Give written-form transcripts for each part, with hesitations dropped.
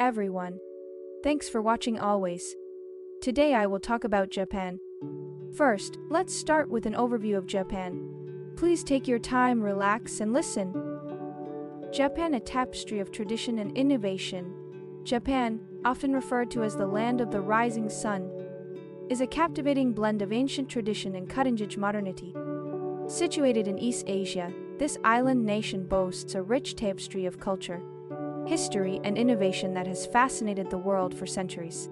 everyone. Thanks for watching always. Today I will talk about Japan. First, let's start with an overview of Japan. Please take your time, relax, and listen. Japan, a tapestry of tradition and innovation. Japan, often referred to as the land of the rising sun, is a captivating blend of ancient tradition and cutting-edge modernity. Situated in East Asia, this island nation boasts a rich tapestry of culture, history, and innovation that has fascinated the world for centuries.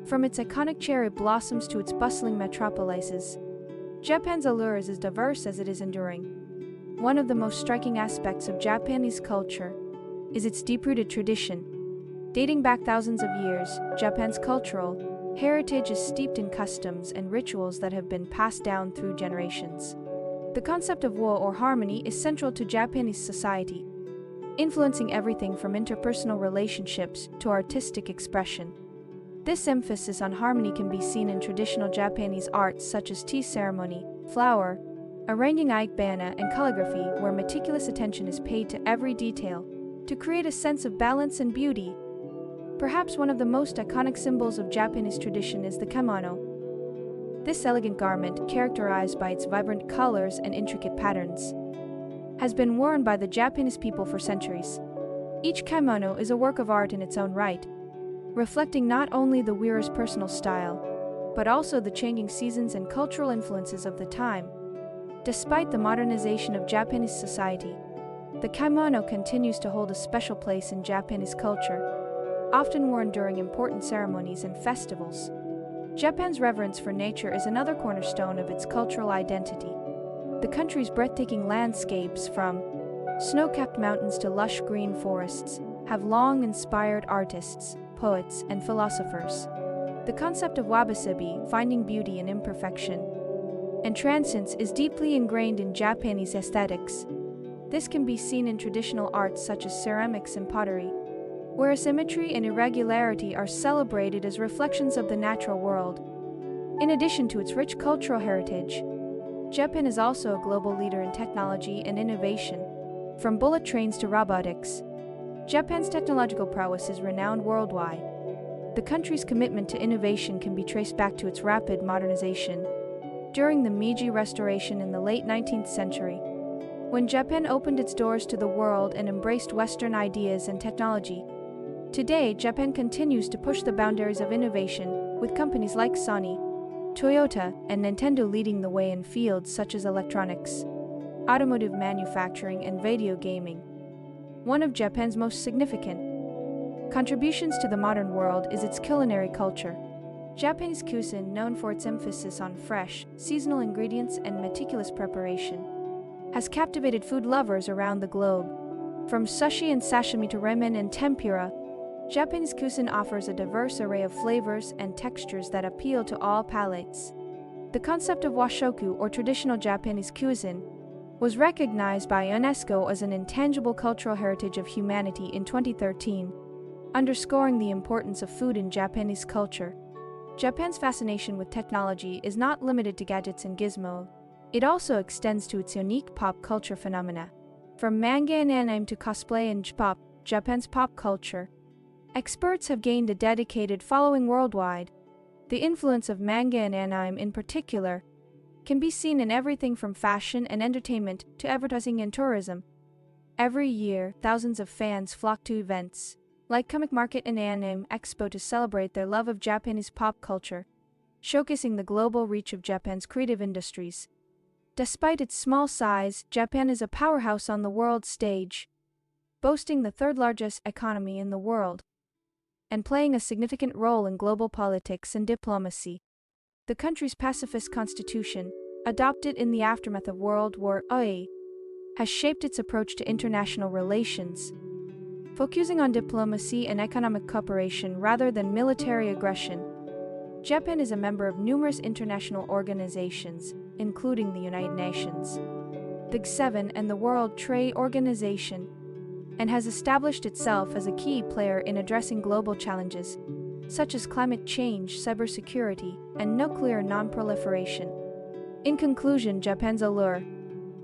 From its iconic cherry blossoms to its bustling metropolises, Japan's allure is as diverse as it is enduring. One of the most striking aspects of Japanese culture is its deep-rooted tradition. Dating back thousands of years, Japan's cultural heritage is steeped in customs and rituals that have been passed down through generations. The concept of wo or harmony is central to Japanese society, influencing everything from interpersonal relationships to artistic expression. This emphasis on harmony can be seen in traditional Japanese arts such as tea ceremony, flower arranging, ikebana, and calligraphy, where meticulous attention is paid to every detail to create a sense of balance and beauty. Perhaps one of the most iconic symbols of Japanese tradition is the kimono. This elegant garment, characterized by its vibrant colors and intricate patterns, has been worn by the Japanese people for centuries. Each kimono is a work of art in its own right, reflecting not only the wearer's personal style, but also the changing seasons and cultural influences of the time. Despite the modernization of Japanese society, the kimono continues to hold a special place in Japanese culture, often worn during important ceremonies and festivals. Japan's reverence for nature is another cornerstone of its cultural identity. The country's breathtaking landscapes, from snow-capped mountains to lush green forests, have long inspired artists, poets, and philosophers. The concept of wabi-sabi, finding beauty in imperfection and transience, is deeply ingrained in Japanese aesthetics. This can be seen in traditional arts such as ceramics and pottery, where symmetry and irregularity are celebrated as reflections of the natural world. In addition to its rich cultural heritage, Japan is also a global leader in technology and innovation. From bullet trains to robotics, Japan's technological prowess is renowned worldwide. The country's commitment to innovation can be traced back to its rapid modernization. During the Meiji Restoration in the late 19th century, when Japan opened its doors to the world and embraced Western ideas and technology, today Japan continues to push the boundaries of innovation, with companies like Sony, Toyota, and Nintendo leading the way in fields such as electronics, automotive manufacturing, and video gaming. One of Japan's most significant contributions to the modern world is its culinary culture. Japanese cuisine, known for its emphasis on fresh, seasonal ingredients and meticulous preparation, has captivated food lovers around the globe. From sushi and sashimi to ramen and tempura, Japanese cuisine offers a diverse array of flavors and textures that appeal to all palates. The concept of washoku, or traditional Japanese cuisine, was recognized by UNESCO as an intangible cultural heritage of humanity in 2013, underscoring the importance of food in Japanese culture. Japan's fascination with technology is not limited to gadgets and gizmo. It also extends to its unique pop culture phenomena. From manga and anime to cosplay and J-pop, Japan's pop culture experts have gained a dedicated following worldwide. The influence of manga and anime in particular can be seen in everything from fashion and entertainment to advertising and tourism. Every year, thousands of fans flock to events like Comic Market and Anime Expo to celebrate their love of Japanese pop culture, showcasing the global reach of Japan's creative industries. Despite its small size, Japan is a powerhouse on the world stage, boasting the third-largest economy in the world and playing a significant role in global politics and diplomacy. The country's pacifist constitution, adopted in the aftermath of World War II, has shaped its approach to international relations, focusing on diplomacy and economic cooperation rather than military aggression. Japan is a member of numerous international organizations, including the United Nations, the G7, and the World Trade Organization, and has established itself as a key player in addressing global challenges, such as climate change, cybersecurity, and nuclear non-proliferation. In conclusion, Japan's allure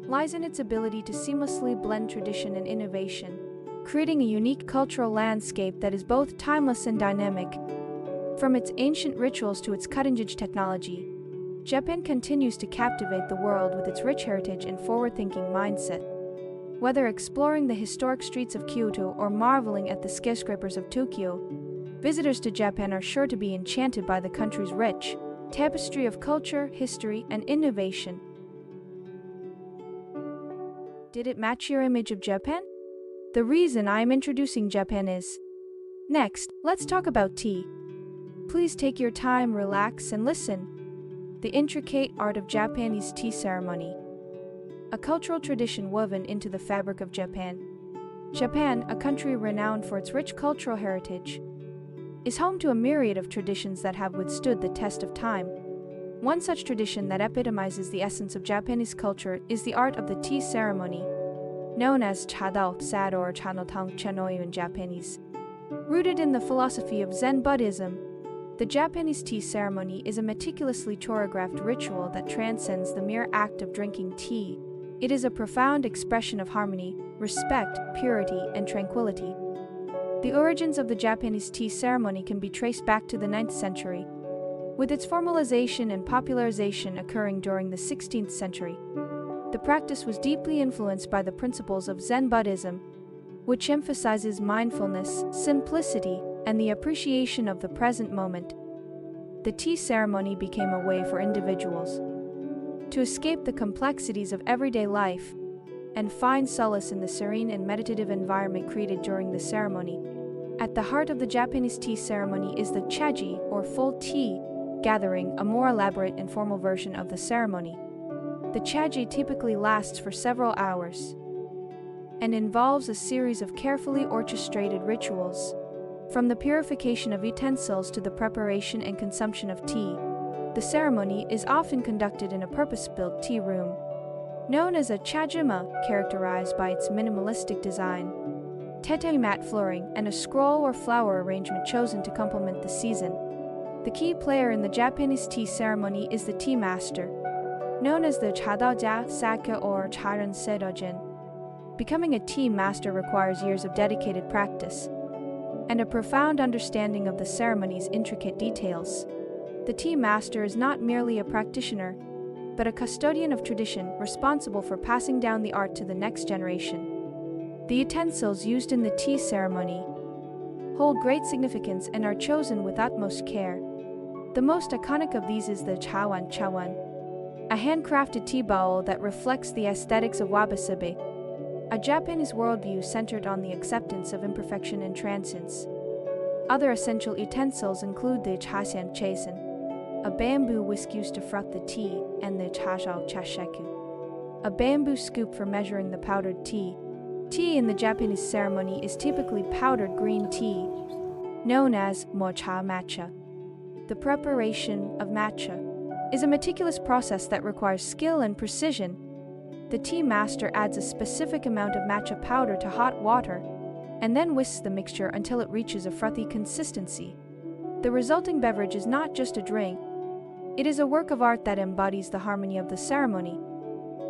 lies in its ability to seamlessly blend tradition and innovation. creating a unique cultural landscape that is both timeless and dynamic. From its ancient rituals to its cutting-edge technology, Japan continues to captivate the world with its rich heritage and forward-thinking mindset. Whether exploring the historic streets of Kyoto or marveling at the skyscrapers of Tokyo, visitors to Japan are sure to be enchanted by the country's rich tapestry of culture, history, and innovation. Did it match your image of Japan? The reason I am introducing Japan is... Next, let's talk about tea. Please take your time, relax, and listen. The intricate art of Japanese tea ceremony. A cultural tradition woven into the fabric of Japan. Japan, a country renowned for its rich cultural heritage, is home to a myriad of traditions that have withstood the test of time. One such tradition that epitomizes the essence of Japanese culture is the art of the tea ceremony, known as chadao sad or chanotang chenoyu in Japanese. Rooted in the philosophy of Zen Buddhism, the Japanese tea ceremony is a meticulously choreographed ritual that transcends the mere act of drinking tea. It is a profound expression of harmony, respect, purity, and tranquility. The origins of the Japanese tea ceremony can be traced back to the 9th century, with its formalization and popularization occurring during the 16th century. The practice was deeply influenced by the principles of Zen Buddhism, which emphasizes mindfulness, simplicity, and the appreciation of the present moment. The tea ceremony became a way for individuals to escape the complexities of everyday life and find solace in the serene and meditative environment created during the ceremony. At the heart of the Japanese tea ceremony is the chaji, or full tea gathering, a more elaborate and formal version of the ceremony. The chaji typically lasts for several hours and involves a series of carefully orchestrated rituals, from the purification of utensils to the preparation and consumption of tea. The ceremony is often conducted in a purpose-built tea room, known as a chajima, characterized by its minimalistic design, tatami mat flooring, and a scroll or flower arrangement chosen to complement the season. The key player in the Japanese tea ceremony is the tea master, known as the chadaoja, sake, or charan sedojin. Becoming a tea master requires years of dedicated practice and a profound understanding of the ceremony's intricate details. The tea master is not merely a practitioner, but a custodian of tradition responsible for passing down the art to the next generation. The utensils used in the tea ceremony hold great significance and are chosen with utmost care. The most iconic of these is the chawan, a handcrafted tea bowl that reflects the aesthetics of wabi-sabi, a Japanese worldview centered on the acceptance of imperfection and transience. Other essential utensils include the chasian chasen, a bamboo whisk used to froth the tea, and the chashao chasheku, a bamboo scoop for measuring the powdered tea. Tea in the Japanese ceremony is typically powdered green tea, known as mocha matcha. The preparation of matcha is a meticulous process that requires skill and precision. The tea master adds a specific amount of matcha powder to hot water and then whisks the mixture until it reaches a frothy consistency. The resulting beverage is not just a drink, it is a work of art that embodies the harmony of the ceremony.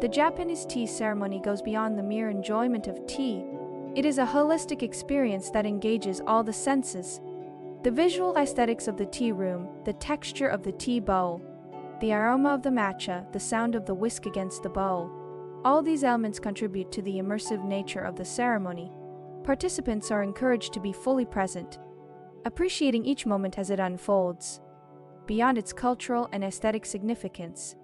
The Japanese tea ceremony goes beyond the mere enjoyment of tea. It is a holistic experience that engages all the senses. The visual aesthetics of the tea room, the texture of the tea bowl, the aroma of the matcha, the sound of the whisk against the bowl. All these elements contribute to the immersive nature of the ceremony. Participants are encouraged to be fully present, appreciating each moment as it unfolds. Beyond its cultural and aesthetic significance,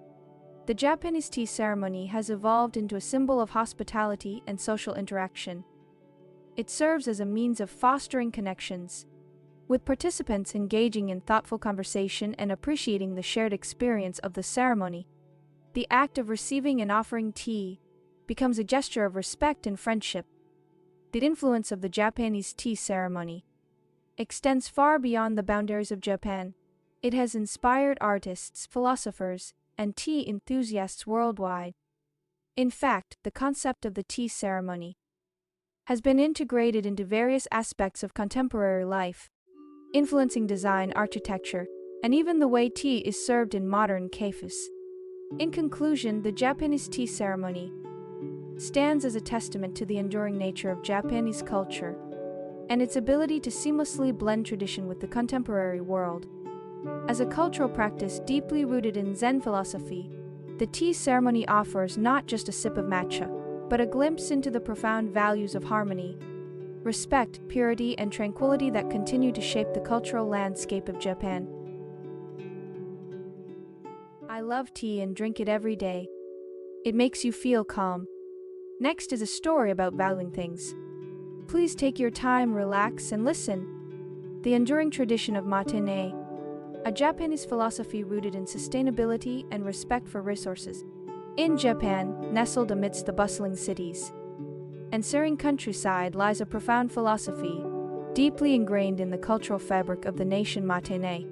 the Japanese tea ceremony has evolved into a symbol of hospitality and social interaction. It serves as a means of fostering connections, with participants engaging in thoughtful conversation and appreciating the shared experience of the ceremony. The act of receiving and offering tea becomes a gesture of respect and friendship. The influence of the Japanese tea ceremony extends far beyond the boundaries of Japan. It has inspired artists, philosophers, and tea enthusiasts worldwide. In fact, the concept of the tea ceremony has been integrated into various aspects of contemporary life, influencing design, architecture, and even the way tea is served in modern cafes. In conclusion, the Japanese tea ceremony stands as a testament to the enduring nature of Japanese culture and its ability to seamlessly blend tradition with the contemporary world. As a cultural practice deeply rooted in Zen philosophy, the tea ceremony offers not just a sip of matcha, but a glimpse into the profound values of harmony, respect, purity, and tranquility that continue to shape the cultural landscape of Japan. I love tea and drink it every day. It makes you feel calm. Next is a story about valuing things. Please take your time, relax, and listen. The enduring tradition of Mottainai, a Japanese philosophy rooted in sustainability and respect for resources. In Japan, nestled amidst the bustling cities and serene countryside lies a profound philosophy, deeply ingrained in the cultural fabric of the nation Mottainai.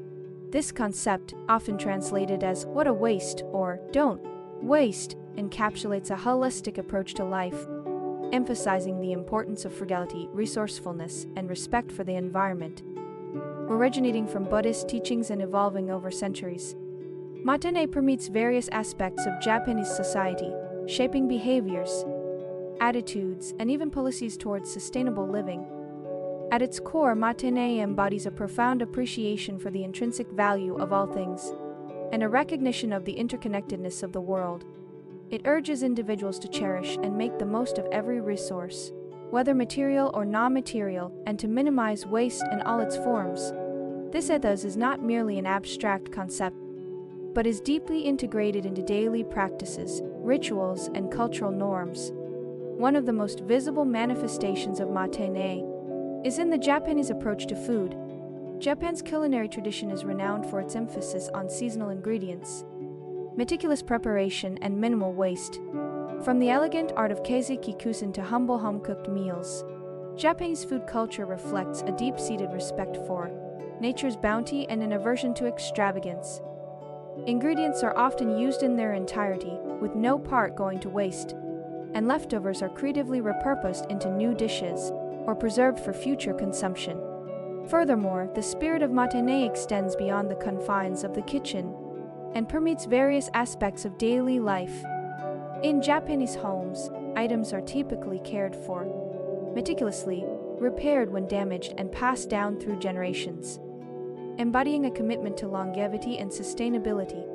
This concept, often translated as "what a waste" or "don't waste," encapsulates a holistic approach to life, emphasizing the importance of frugality, resourcefulness, and respect for the environment. Originating from Buddhist teachings and evolving over centuries, Mottainai permeates various aspects of Japanese society, shaping behaviors, attitudes, and even policies towards sustainable living. At its core, Mottainai embodies a profound appreciation for the intrinsic value of all things and a recognition of the interconnectedness of the world. It urges individuals to cherish and make the most of every resource, whether material or non-material, and to minimize waste in all its forms. This ethos is not merely an abstract concept, but is deeply integrated into daily practices, rituals, and cultural norms. One of the most visible manifestations of Mottainai is in the Japanese approach to food. Japan's culinary tradition is renowned for its emphasis on seasonal ingredients, meticulous preparation, and minimal waste. From the elegant art of keizeki kusen to humble home-cooked meals, Japanese food culture reflects a deep-seated respect for nature's bounty and an aversion to extravagance. Ingredients are often used in their entirety, with no part going to waste, and leftovers are creatively repurposed into new dishes or preserved for future consumption. Furthermore, the spirit of Mottainai extends beyond the confines of the kitchen and permeates various aspects of daily life. In Japanese homes, items are typically cared for, meticulously repaired when damaged, and passed down through generations, embodying a commitment to longevity and sustainability.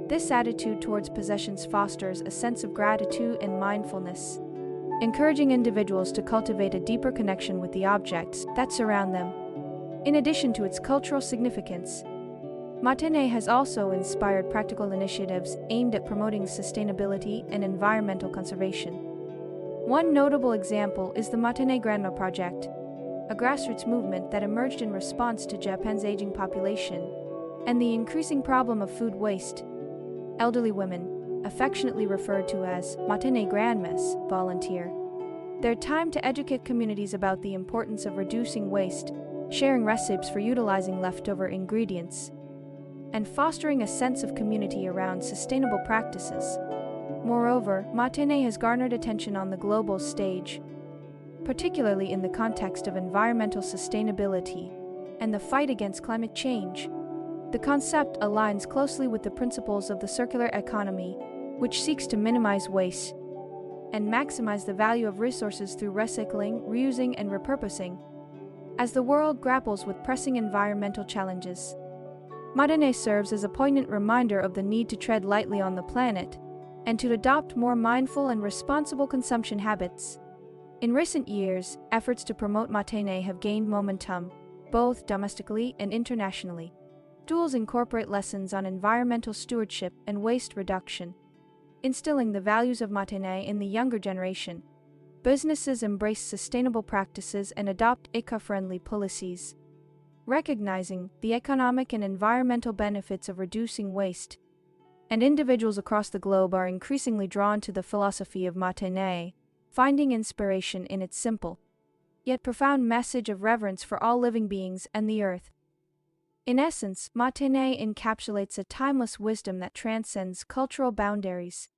This attitude towards possessions fosters a sense of gratitude and mindfulness, encouraging individuals to cultivate a deeper connection with the objects that surround them. In addition to its cultural significance, Mottainai has also inspired practical initiatives aimed at promoting sustainability and environmental conservation. One notable example is the Mottainai Grandma Project, a grassroots movement that emerged in response to Japan's aging population and the increasing problem of food waste. Elderly women, affectionately referred to as Mottainai grandmas, volunteer their time to educate communities about the importance of reducing waste, sharing recipes for utilizing leftover ingredients, and fostering a sense of community around sustainable practices. Moreover, Mottainai has garnered attention on the global stage, particularly in the context of environmental sustainability and the fight against climate change. The concept aligns closely with the principles of the circular economy, which seeks to minimize waste and maximize the value of resources through recycling, reusing, and repurposing. As the world grapples with pressing environmental challenges, Mottainai serves as a poignant reminder of the need to tread lightly on the planet and to adopt more mindful and responsible consumption habits. In recent years, efforts to promote Mottainai have gained momentum, both domestically and internationally. Tools incorporate lessons on environmental stewardship and waste reduction, instilling the values of Mottainai in the younger generation. Businesses embrace sustainable practices and adopt eco-friendly policies, recognizing the economic and environmental benefits of reducing waste. And individuals across the globe are increasingly drawn to the philosophy of Mottainai, finding inspiration in its simple, yet profound message of reverence for all living beings and the earth. In essence, Mottainai encapsulates a timeless wisdom that transcends cultural boundaries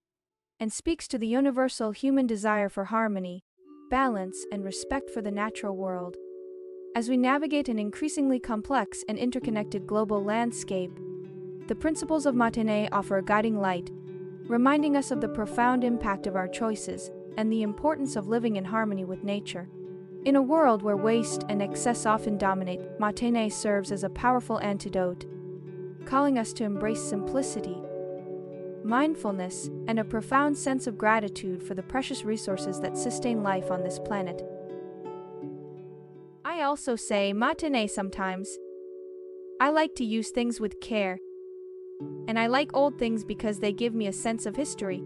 and speaks to the universal human desire for harmony, balance, and respect for the natural world. As we navigate an increasingly complex and interconnected global landscape, the principles of Mottainai offer a guiding light, reminding us of the profound impact of our choices and the importance of living in harmony with nature. In a world where waste and excess often dominate, Mottainai serves as a powerful antidote, calling us to embrace simplicity, mindfulness, and a profound sense of gratitude for the precious resources that sustain life on this planet. I also say Mottainai sometimes. I like to use things with care, and I like old things because they give me a sense of history.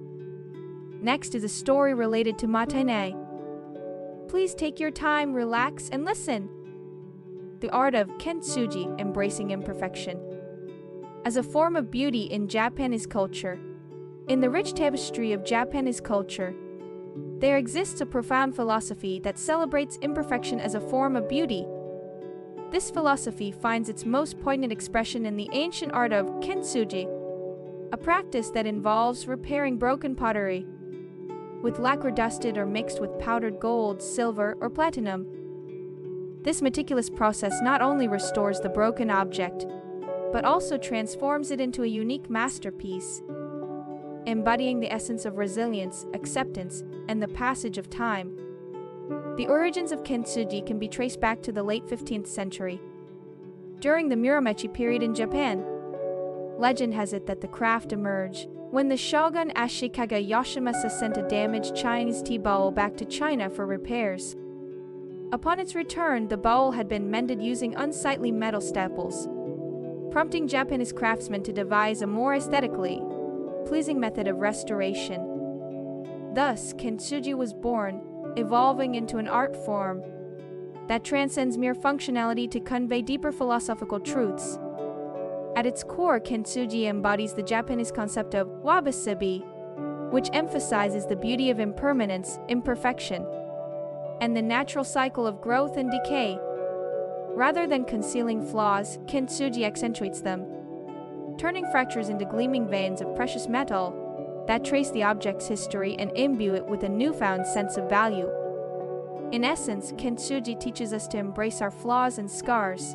Next is a story related to Mottainai. Please take your time, relax, and listen. The art of Kintsugi, embracing imperfection. As a form of beauty in Japanese culture, in the rich tapestry of Japanese culture, there exists a profound philosophy that celebrates imperfection as a form of beauty. This philosophy finds its most poignant expression in the ancient art of Kintsugi, a practice that involves repairing broken pottery with lacquer dusted or mixed with powdered gold, silver, or platinum. This meticulous process not only restores the broken object, but also transforms it into a unique masterpiece, embodying the essence of resilience, acceptance, and the passage of time. The origins of Kintsugi can be traced back to the late 15th century, during the Muromachi period in Japan. Legend has it that the craft emerged when the shogun Ashikaga Yoshimasa sent a damaged Chinese tea bowl back to China for repairs. Upon its return, the bowl had been mended using unsightly metal staples, prompting Japanese craftsmen to devise a more aesthetically pleasing method of restoration. Thus, Kintsugi was born, evolving into an art form that transcends mere functionality to convey deeper philosophical truths. At its core, Kintsugi embodies the Japanese concept of wabi-sabi, which emphasizes the beauty of impermanence, imperfection, and the natural cycle of growth and decay. Rather than concealing flaws, Kintsugi accentuates them, turning fractures into gleaming veins of precious metal that trace the object's history and imbue it with a newfound sense of value. In essence, Kintsugi teaches us to embrace our flaws and scars,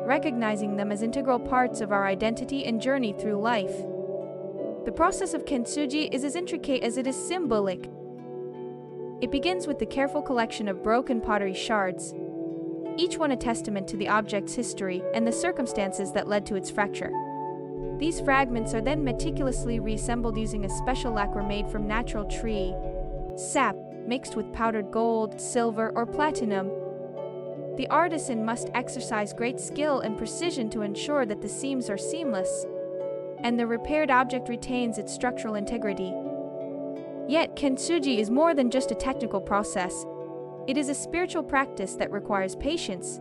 recognizing them as integral parts of our identity and journey through life. The process of Kintsugi is as intricate as it is symbolic. It begins with the careful collection of broken pottery shards, each one a testament to the object's history and the circumstances that led to its fracture. These fragments are then meticulously reassembled using a special lacquer made from natural tree sap mixed with powdered gold, silver, or platinum. The artisan must exercise great skill and precision to ensure that the seams are seamless, and the repaired object retains its structural integrity. Yet, Kintsugi is more than just a technical process. It is a spiritual practice that requires patience,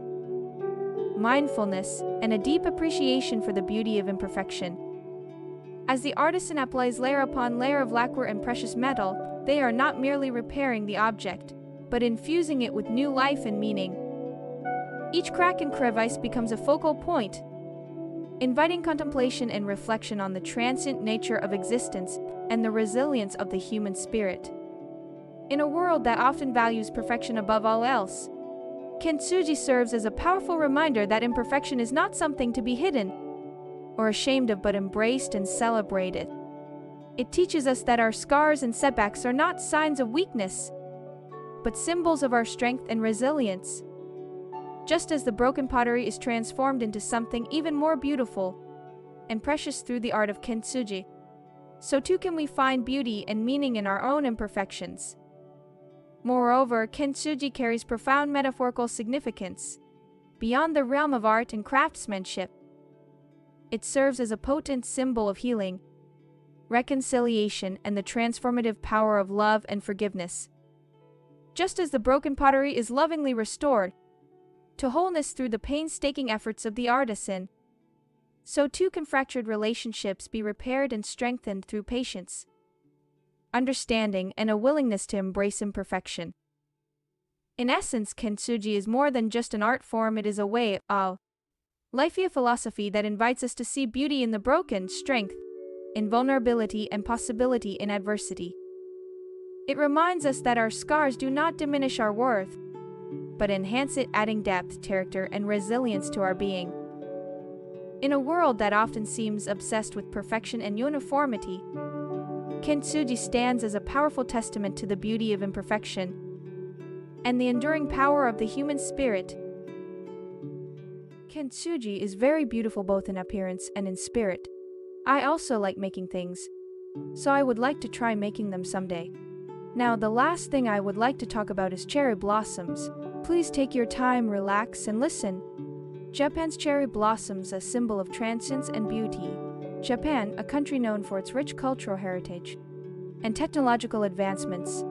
mindfulness, and a deep appreciation for the beauty of imperfection. As the artisan applies layer upon layer of lacquer and precious metal, they are not merely repairing the object, but infusing it with new life and meaning. Each crack and crevice becomes a focal point, inviting contemplation and reflection on the transient nature of existence and the resilience of the human spirit. In a world that often values perfection above all else, Kintsugi serves as a powerful reminder that imperfection is not something to be hidden or ashamed of, but embraced and celebrated. It teaches us that our scars and setbacks are not signs of weakness, but symbols of our strength and resilience. Just as the broken pottery is transformed into something even more beautiful and precious through the art of Kintsugi, so too can we find beauty and meaning in our own imperfections. Moreover, Kintsugi carries profound metaphorical significance beyond the realm of art and craftsmanship. It serves as a potent symbol of healing, reconciliation, and the transformative power of love and forgiveness. Just as the broken pottery is lovingly restored to wholeness through the painstaking efforts of the artisan, so too can fractured relationships be repaired and strengthened through patience, understanding, and a willingness to embrace imperfection. In essence, Kintsugi is more than just an art form. It is a way of life, a philosophy that invites us to see beauty in the broken, strength in vulnerability, and possibility in adversity. It reminds us that our scars do not diminish our worth, but enhance it, adding depth, character, and resilience to our being. In a world that often seems obsessed with perfection and uniformity, Kintsugi stands as a powerful testament to the beauty of imperfection and the enduring power of the human spirit. Kintsugi is very beautiful both in appearance and in spirit. I also like making things, so I would like to try making them someday. Now, the last thing I would like to talk about is cherry blossoms. Please take your time, relax, and listen. Japan's cherry blossoms, a symbol of transience and beauty. Japan, a country known for its rich cultural heritage and technological advancements,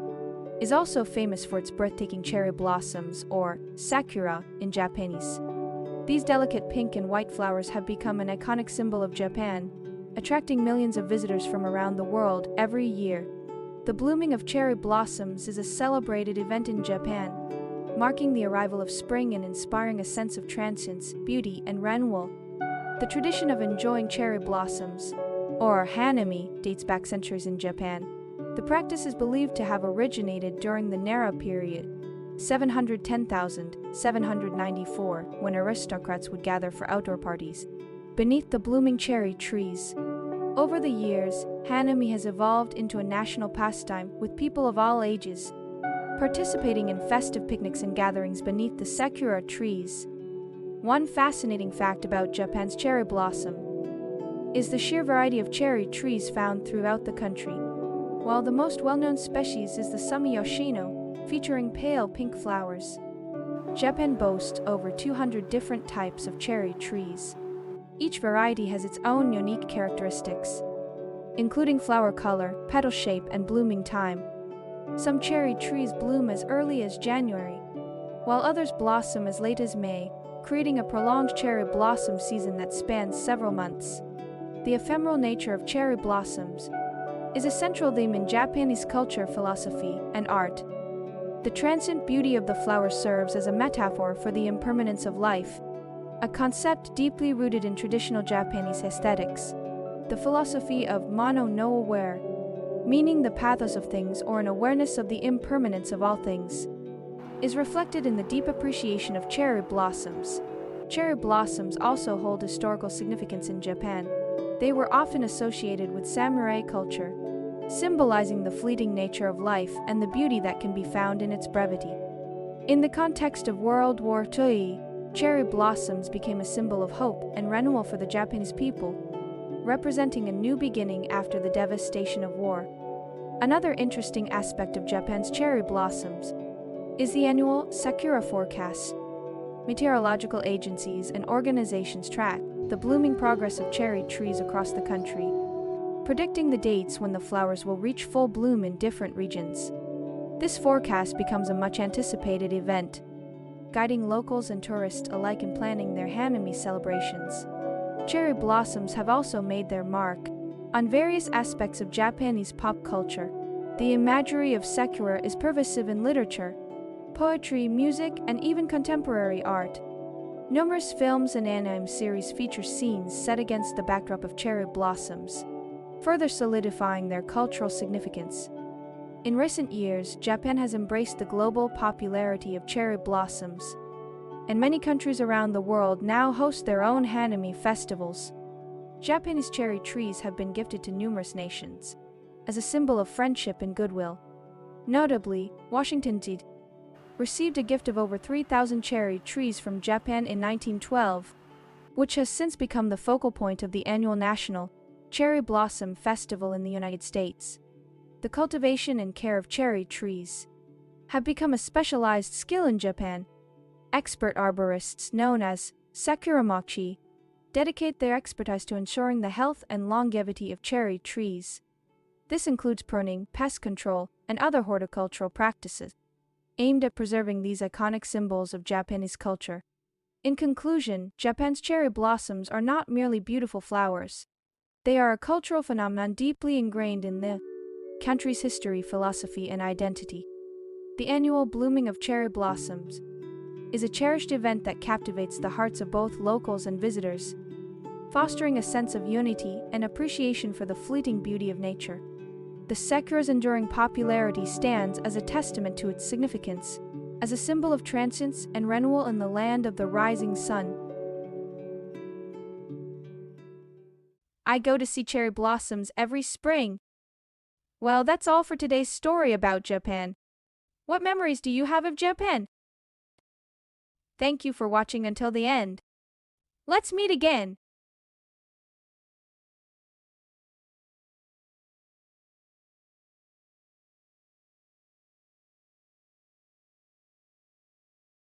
is also famous for its breathtaking cherry blossoms, or sakura in Japanese. These delicate pink and white flowers have become an iconic symbol of Japan, attracting millions of visitors from around the world every year. The blooming of cherry blossoms is a celebrated event in Japan, marking the arrival of spring and inspiring a sense of transience, beauty, and renewal. The tradition of enjoying cherry blossoms, or hanami, dates back centuries in Japan. The practice is believed to have originated during the Nara period, 710,794, when aristocrats would gather for outdoor parties beneath the blooming cherry trees. Over the years, hanami has evolved into a national pastime, with people of all ages participating in festive picnics and gatherings beneath the sakura trees. One fascinating fact about Japan's cherry blossom is the sheer variety of cherry trees found throughout the country. While the most well-known species is the Sumiyoshino, featuring pale pink flowers, Japan boasts over 200 different types of cherry trees. Each variety has its own unique characteristics, including flower color, petal shape, and blooming time. Some cherry trees bloom as early as January, while others blossom as late as May, creating a prolonged cherry blossom season that spans several months. The ephemeral nature of cherry blossoms is a central theme in Japanese culture, philosophy, and art. The transient beauty of the flower serves as a metaphor for the impermanence of life, a concept deeply rooted in traditional Japanese aesthetics. The philosophy of mono no aware, meaning the pathos of things or an awareness of the impermanence of all things, is reflected in the deep appreciation of cherry blossoms. Cherry blossoms also hold historical significance in Japan. They were often associated with samurai culture, symbolizing the fleeting nature of life and the beauty that can be found in its brevity. In the context of World War II, cherry blossoms became a symbol of hope and renewal for the Japanese people, representing a new beginning after the devastation of war. Another interesting aspect of Japan's cherry blossoms is the annual sakura forecast. Meteorological agencies and organizations track the blooming progress of cherry trees across the country, predicting the dates when the flowers will reach full bloom in different regions. This forecast becomes a much anticipated event, guiding locals and tourists alike in planning their hanami celebrations. Cherry blossoms have also made their mark on various aspects of Japanese pop culture. The imagery of sakura is pervasive in literature, poetry, music, and even contemporary art. Numerous films and anime series feature scenes set against the backdrop of cherry blossoms, further solidifying their cultural significance. In recent years, Japan has embraced the global popularity of cherry blossoms, and many countries around the world now host their own hanami festivals. Japanese cherry trees have been gifted to numerous nations as a symbol of friendship and goodwill. Notably, Washington, D.C. received a gift of over 3,000 cherry trees from Japan in 1912, which has since become the focal point of the annual National Cherry Blossom Festival in the United States. The cultivation and care of cherry trees have become a specialized skill in Japan. Expert arborists, known as sakuramachi, dedicate their expertise to ensuring the health and longevity of cherry trees. This includes pruning, pest control, and other horticultural practices aimed at preserving these iconic symbols of Japanese culture. In conclusion, Japan's cherry blossoms are not merely beautiful flowers. They are a cultural phenomenon deeply ingrained in the country's history, philosophy, and identity. The annual blooming of cherry blossoms is a cherished event that captivates the hearts of both locals and visitors, fostering a sense of unity and appreciation for the fleeting beauty of nature. The sakura's enduring popularity stands as a testament to its significance as a symbol of transience and renewal in the land of the rising sun. I go to see cherry blossoms every spring. Well, that's all for today's story about Japan. What memories do you have of Japan? Thank you for watching until the end. Let's meet again.